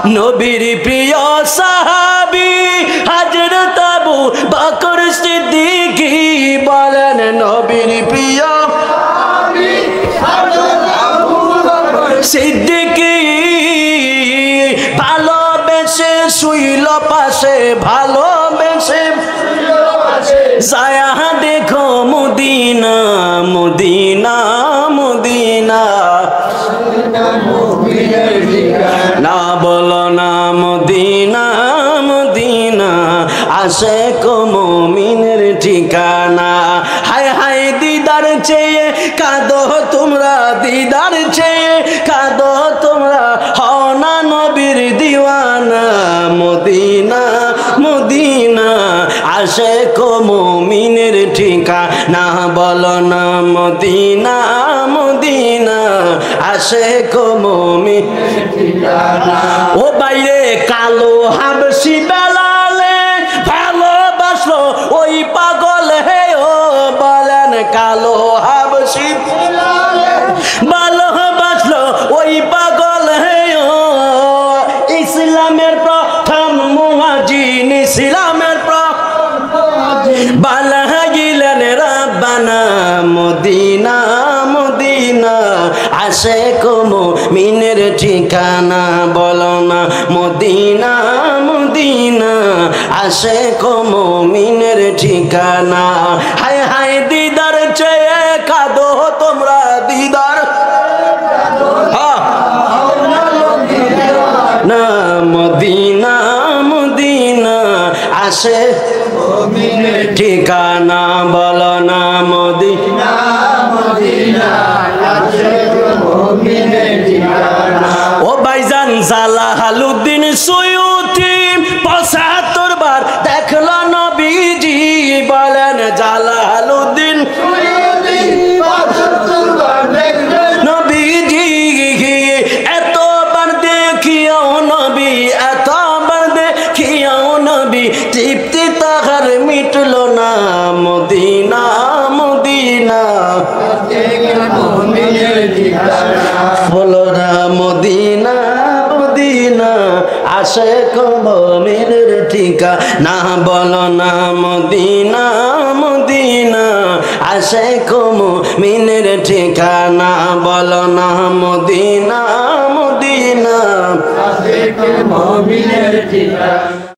নবীর প্রিয় সাহাবী হযরত আবু বকর সিদ্দিক বলেন নবীর প্রিয় সাহাবী হযরত আবু বকর সিদ্দিক ভালোবেসে শুইল পাশে ভালোবেসে যায়া দেখো মদিনা মদিনা মদিনা না বলো না মদিনা মদিনা আশিক মুমিনের ঠিকানা হায় হায় দিদার চেয়ে কাঁদো তোমরা দিদার চেয়ে কাঁদো তোমরা হও না নবীর দিওয়ানা মদিনা মদিনা আশিক মুমিনের ঠিকানা বলো না মদিনা মদিনা আশিক মুমিনের ঠিকানা ও বাইরে কালো হাবশি বেলালে ভালোবাসলো ওই পাগল হে ও বলেন কালো হাবশি বেলালে ভালোবাসলো ওই পাগল হে ও ইসলামের প্রথম মুয়াজ্জিন ইসলামের বালাগিলেন রাব্বানা মদিনা মদিনা আশিক মুমিনের ঠিকানা বলো না মদিনা মদিনা আশিক মুমিনের ঠিকানা হায় হায় দিদার চেয়ে কাঁদো তোমরা দিদার না মদিনা মদিনা আশিক মুমিনের ঠিকানা বলো না মদিনা মদিনা আশিক মুমিনের ঠিকানা ও ভাইজান জালালউদ্দিন সুয়ুতি ৭৫ বার দেখলো নবীজি বলেন জালালউদ্দিন সুয়ুতি ৭৫ বার দেখলো নবীজি এতবার দেখিও নবী এতবার দেখিও নবী তৃপ্তি তাহার মিটলো না মদিনা মদিনা বলো না মদিনা মদিনা আশিক মুমিনের ঠিকানা বলো না মদিনা মদিনা আশিক মুমিনের ঠিকানা বলো না মদিনা মদিনা আশিক মুমিনের ঠিকানা।